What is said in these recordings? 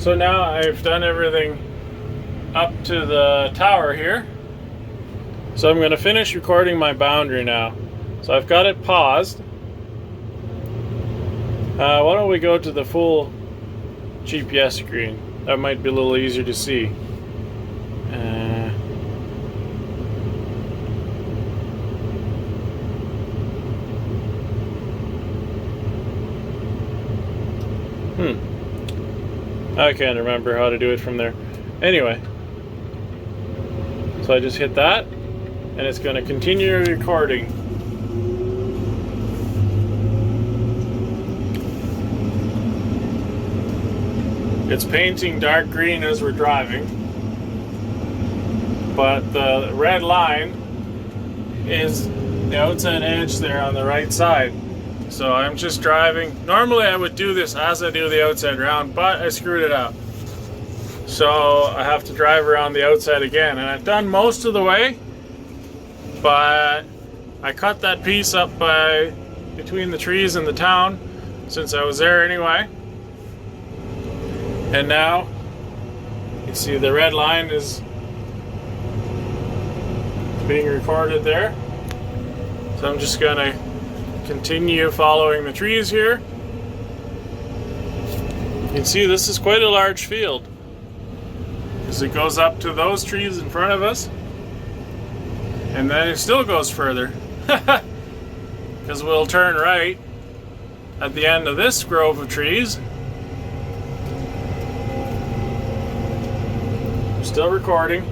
So now I've done everything up to the tower here. So I'm going to finish recording my boundary now. So I've got it paused. Why don't we go to the full GPS screen? That might be a little easier to see. I can't remember how to do it from there. Anyway, so I just hit that, and it's going to continue recording. It's painting dark green as we're driving, but the red line is the outside edge there on the right side. So I'm just driving. Normally I would do this as I do the outside round, but I screwed it up. So I have to drive around the outside again. And I've done most of the way, but I cut that piece up by between the trees and the town since I was there anyway. And now you see the red line is being recorded there. So I'm just gonna continue following the trees here. You can see this is quite a large field because it goes up to those trees in front of us, and then it still goes further because we'll turn right at the end of this grove of trees. Still recording.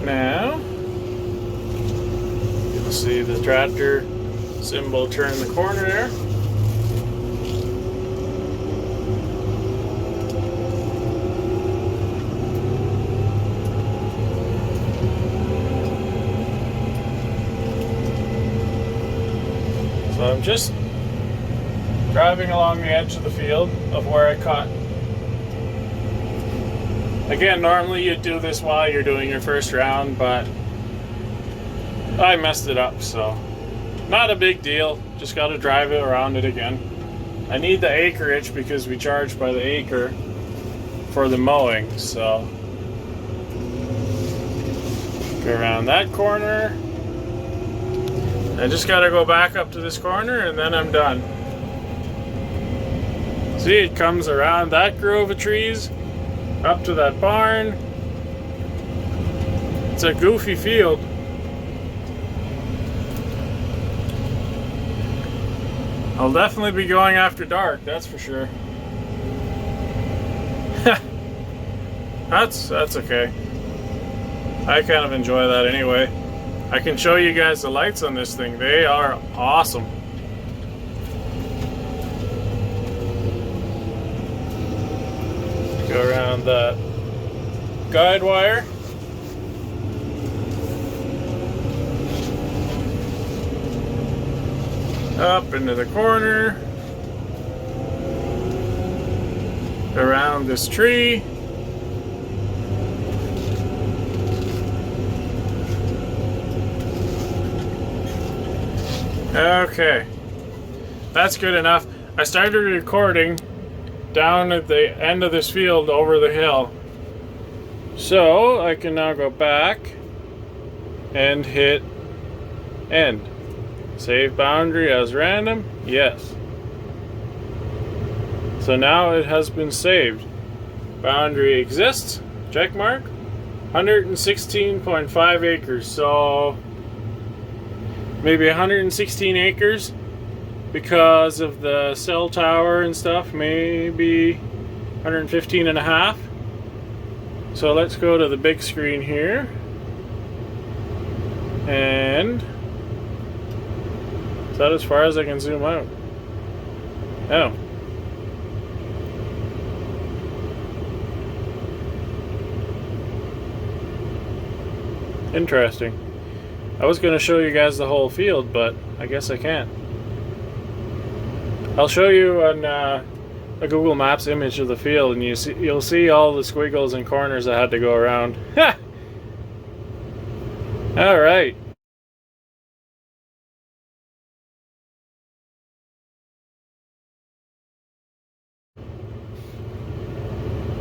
Now, you'll see the tractor symbol turn the corner there. So I'm just driving along the edge of the field of where I cut. Again, normally you'd do this while you're doing your first round, but I messed it up, so not a big deal. Just got to drive it around it again. I need the acreage because we charge by the acre for the mowing, so go around that corner. I just got to go back up to this corner and then I'm done. See, it comes around that grove of trees up to that barn. It's a goofy field. I'll definitely be going after dark, that's for sure. That's okay. I kind of enjoy that anyway. I can show you guys the lights on this thing. They are awesome. Go around that guide wire. Up into the corner. Around this tree. Okay. That's good enough. I started recording down at the end of this field over the hill. So I can now go back and hit end. Save boundary as random. Yes. So now it has been saved. Boundary exists. Check mark. 116.5 acres. So maybe 116 acres. Because of the cell tower and stuff, maybe 115 and a half. So let's go to the big screen here. And is that as far as I can zoom out? Oh. Interesting. I was going to show you guys the whole field, but I guess I can't. I'll show you on a Google Maps image of the field, and you'll see all the squiggles and corners I had to go around. All right.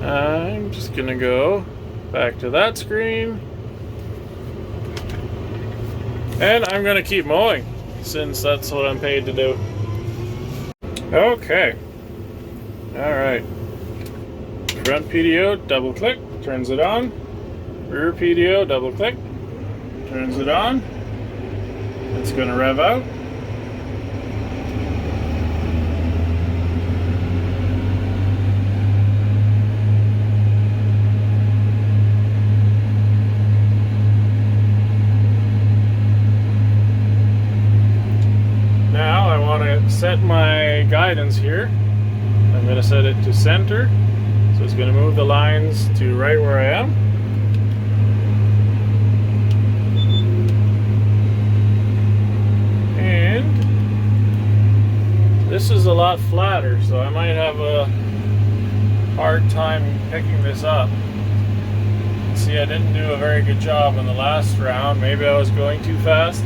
I'm just gonna go back to that screen, and I'm gonna keep mowing since that's what I'm paid to do. Okay. All right. Front PDO, double click, turns it on. Rear PDO, double click, turns it on. It's gonna rev out. Now I want to set my guidance here. I'm going to set it to center, so it's going to move the lines to right where I am. And this is a lot flatter, so I might have a hard time picking this up. See, I didn't do a very good job in the last round. Maybe I was going too fast.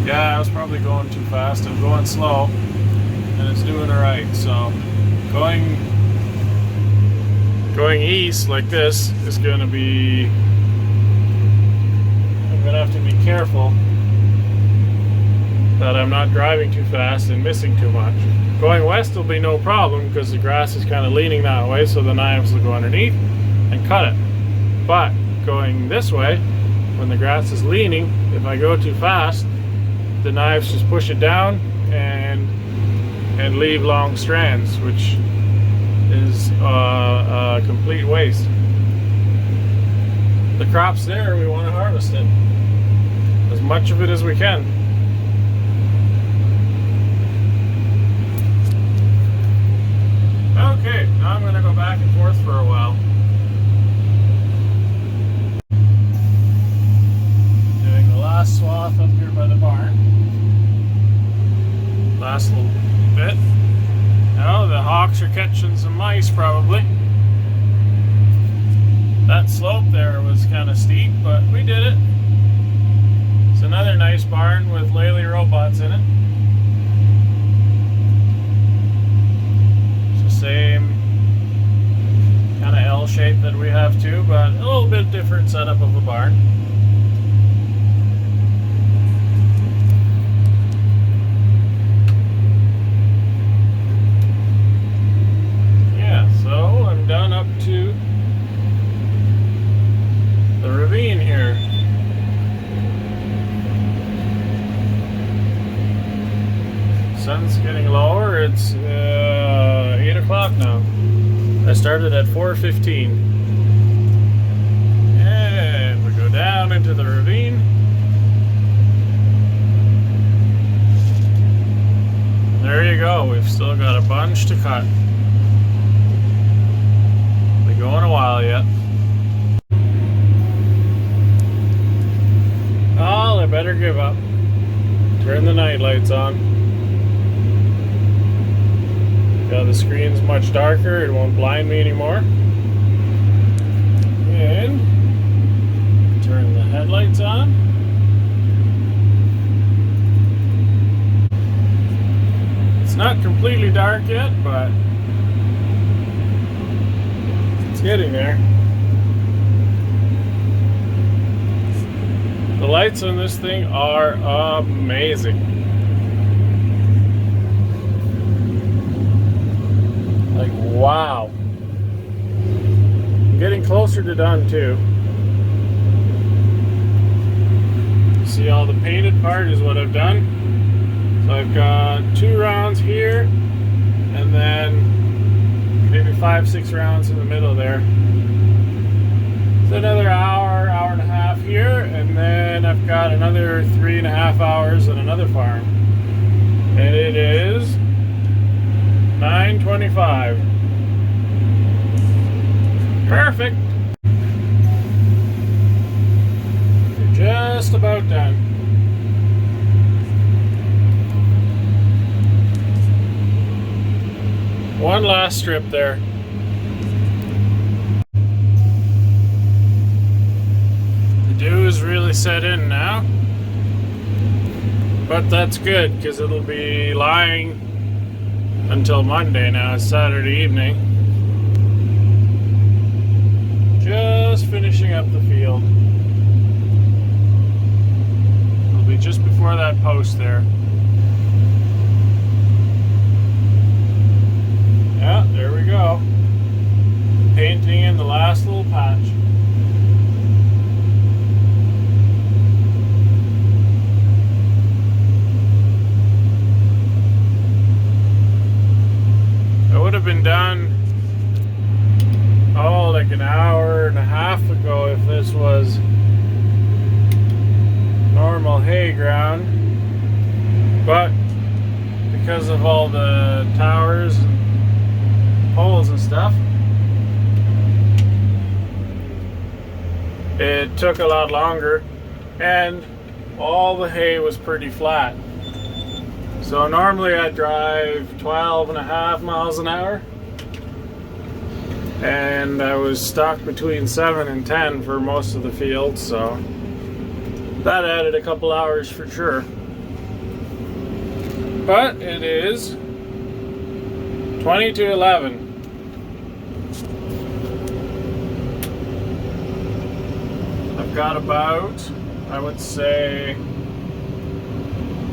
Yeah, I was probably going too fast. I'm going slow, and it's doing all right. So going east like this is going to be, I'm going to have to be careful that I'm not driving too fast and missing too much. Going west will be no problem because the grass is kind of leaning that way, so the knives will go underneath and cut it. But going this way, when the grass is leaning, if I go too fast, the knives just push it down and leave long strands, which is a complete waste. The crop's there, we want to harvest it, as much of it as we can. Okay, now I'm going to go back and forth for a while. Doing the last swath up here by the barn. Last little bit. Now the hawks are catching some mice probably. That slope there was kind of steep, but we did it. It's another nice barn with Lely robots in it. It's the same kind of L shape that we have too, but a little bit different setup of a barn. So I'm down up to the ravine here. Sun's getting lower. It's 8 o'clock now. I started at 4:15. And we go down into the ravine. There you go. We've still got a bunch to cut. Going a while yet. Oh, I better give up. Turn the night lights on. Now the screen's much darker, it won't blind me anymore. And turn the headlights on. It's not completely dark yet, but getting there. The lights on this thing are amazing. Like, wow. I'm getting closer to done too. See, all the painted part is what I've done. So I've got 2 rounds here, and then maybe 5-6 rounds in the middle there. So another hour and a half here, and then I've got another 3.5 hours on another farm. And it is 9:25. Perfect. You're just about done. One last strip there. The dew is really set in now. But that's good, because it'll be lying until Monday now. It's Saturday evening. Just finishing up the field. It'll be just before that post there. Yeah, there we go. Painting in the last little patch. It would have been done like an hour and a half ago if this was normal hay ground, but because of all the towers and poles and stuff, it took a lot longer, and all the hay was pretty flat. So normally I drive 12.5 miles an hour, and I was stuck between 7 and 10 for most of the field, so that added a couple hours for sure. But it is 20 to 11. I've got about, I would say,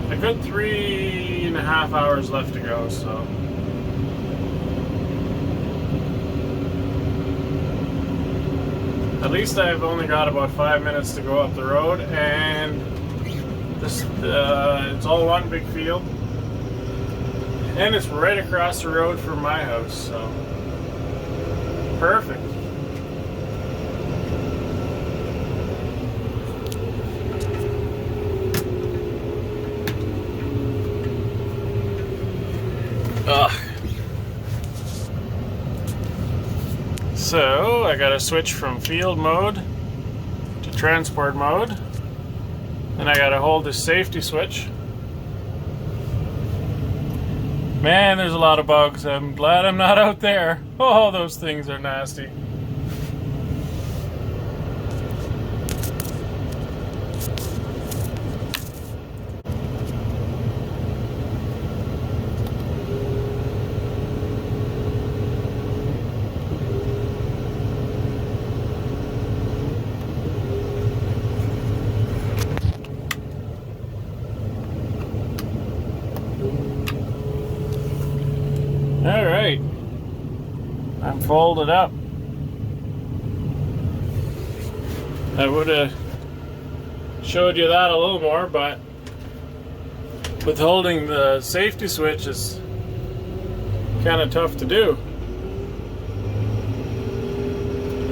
a good 3.5 hours left to go, so. At least I've only got about 5 minutes to go up the road, and this it's all one big field, and it's right across the road from my house, so perfect. So I gotta switch from field mode to transport mode, and I gotta hold the safety switch. Man, there's a lot of bugs. I'm glad I'm not out there. Oh, those things are nasty. All right, I'm folded up. I would have showed you that a little more, but with holding the safety switch is kind of tough to do.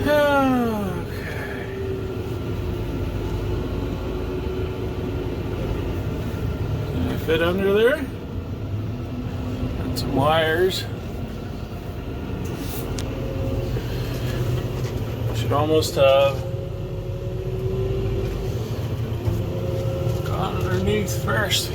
Okay. Can I fit under there? Some wires. Should almost have gone underneath first.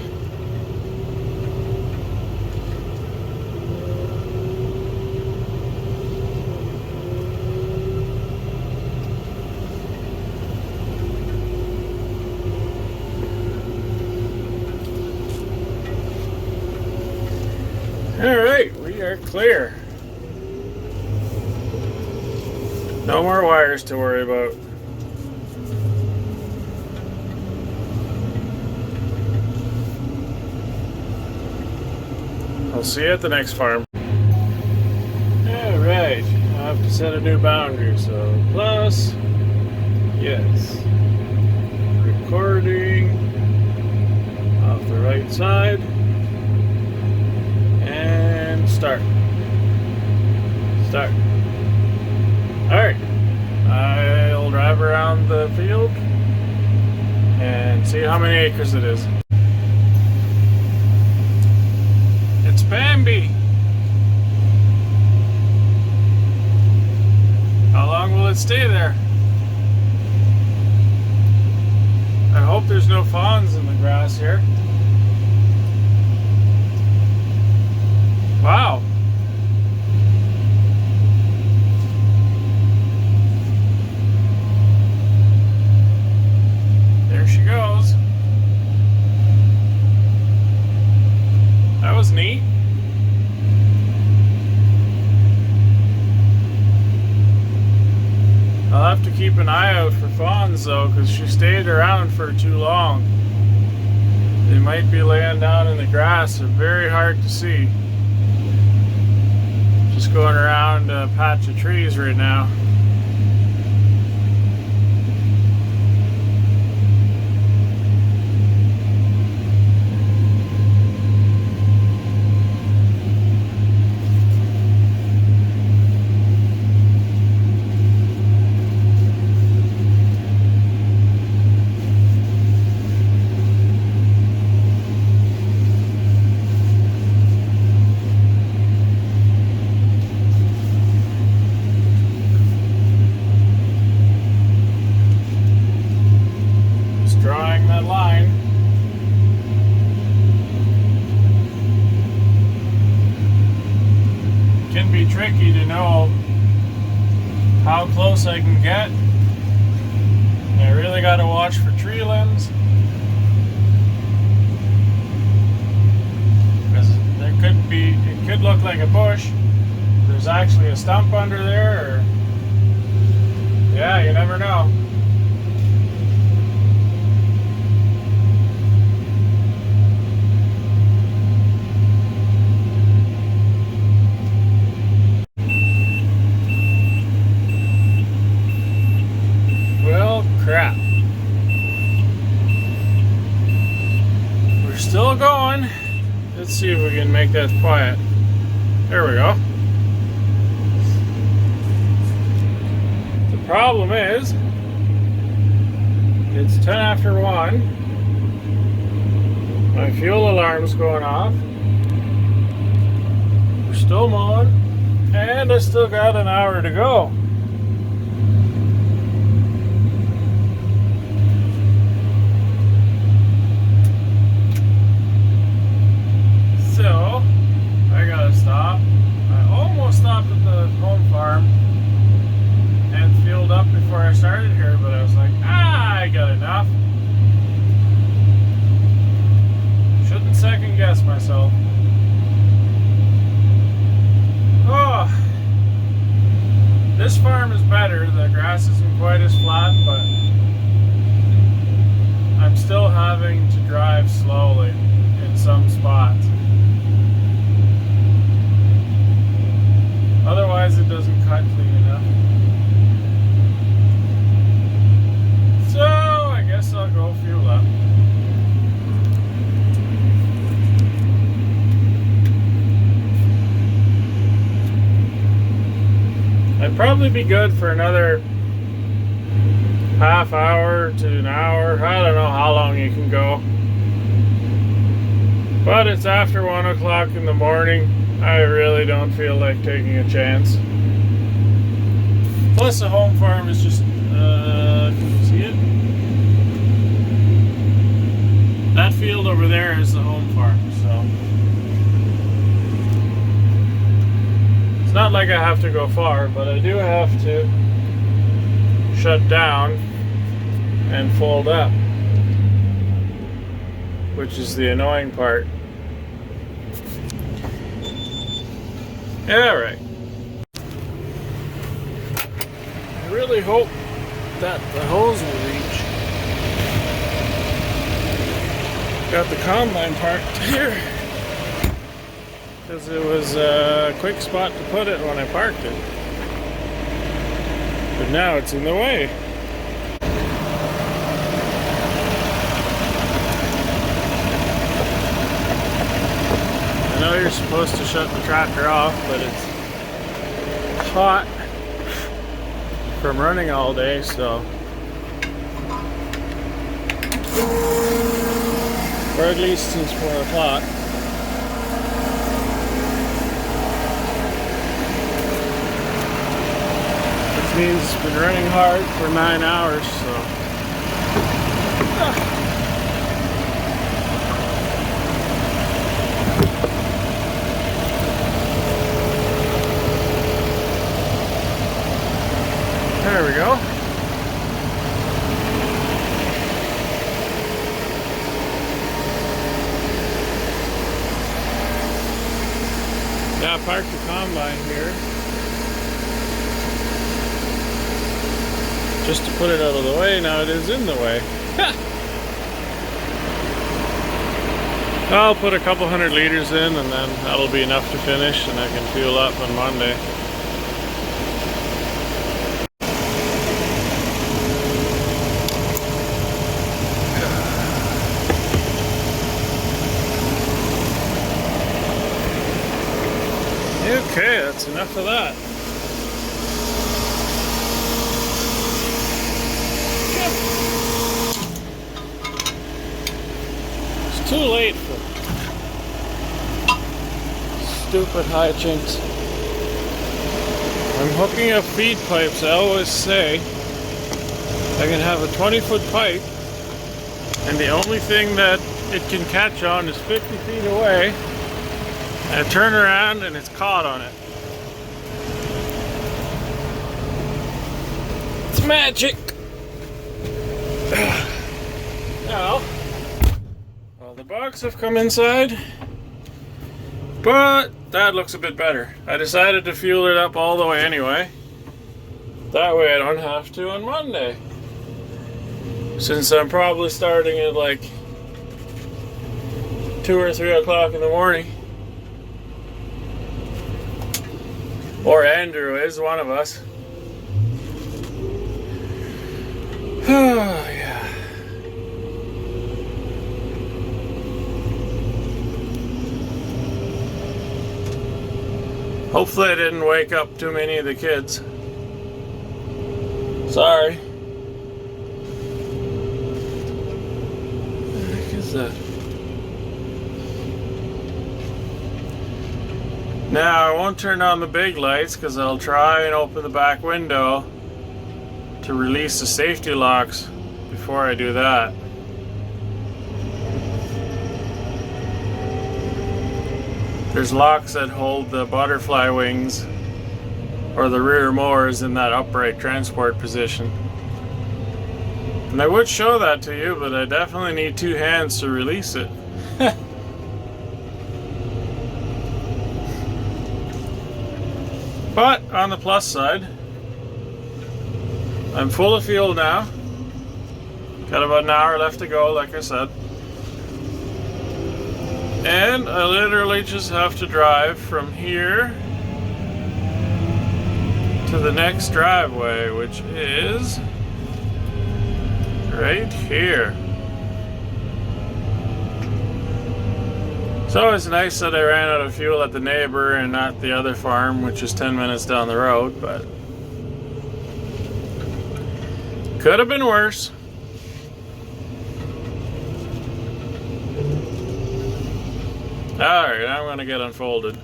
Alright, we are clear. No more wires to worry about. I'll see you at the next farm. Alright, I have to set a new boundary, so plus, yes. Recording off the right side. Start. Alright, I'll drive around the field and see how many acres it is. It's Bambi. How long will it stay there? I hope there's no fawns in the grass here. Wow. There she goes. That was neat. I'll have to keep an eye out for fawns though, because she stayed around for too long. They might be laying down in the grass. They're very hard to see. Just going around a patch of trees right now. Drawing that line. It can be tricky to know how close I can get. And I really got to watch for tree limbs, because it could look like a bush. There's actually a stump under there, or yeah, you never know. Crap. We're still going. Let's see if we can make that quiet. There we go. The problem is, it's 10 after 1. My fuel alarm's going off. We're still mowing, and I still got an hour to go. So, I gotta stop. I almost stopped at the home farm and fueled up before I started here, but I was like, I got enough. Shouldn't second guess myself. Oh, this farm is better. The grass isn't quite as flat, but I'm still having to drive slowly in some spots. Otherwise, it doesn't cut clean enough. So, I guess I'll go fuel up. I'd probably be good for another half hour to an hour. I don't know how long you can go. But it's after 1 o'clock in the morning. I really don't feel like taking a chance. Plus the home farm is just, can you see it? That field over there is the home farm, so. It's not like I have to go far, but I do have to shut down and fold up, which is the annoying part. Yeah, right. I really hope that the hose will reach. Got the combine parked here because it was a quick spot to put it when I parked it. But now it's in the way. I know you're supposed to shut the tractor off, but it's hot from running all day, so. Or at least since 4 o'clock. Which means it's been running hard for 9 hours, so. There we go. Now I parked the combine here just to put it out of the way. Now it is in the way. I'll put a couple 100 liters in and then that'll be enough to finish and I can fuel up on Monday. Okay, that's enough of that. It's too late for stupid hijinks. I'm hooking up feed pipes. I always say I can have a 20-foot pipe and the only thing that it can catch on is 50 feet away. And I turn around and it's caught on it. It's magic! Now, all the bugs have come inside, but that looks a bit better. I decided to fuel it up all the way anyway. That way I don't have to on Monday. Since I'm probably starting at like 2 or 3 o'clock in the morning. Or Andrew is, one of us. Oh, yeah. Hopefully I didn't wake up too many of the kids. Sorry. What the heck is that? Now, I won't turn on the big lights because I'll try and open the back window to release the safety locks before I do that. There's locks that hold the butterfly wings or the rear mowers in that upright transport position. And I would show that to you, but I definitely need 2 hands to release it. But on the plus side, I'm full of fuel now. Got about an hour left to go, like I said. And I literally just have to drive from here to the next driveway, which is right here. It's always nice that I ran out of fuel at the neighbor and not the other farm, which is 10 minutes down the road, but could have been worse. Alright, I'm going to get unfolded.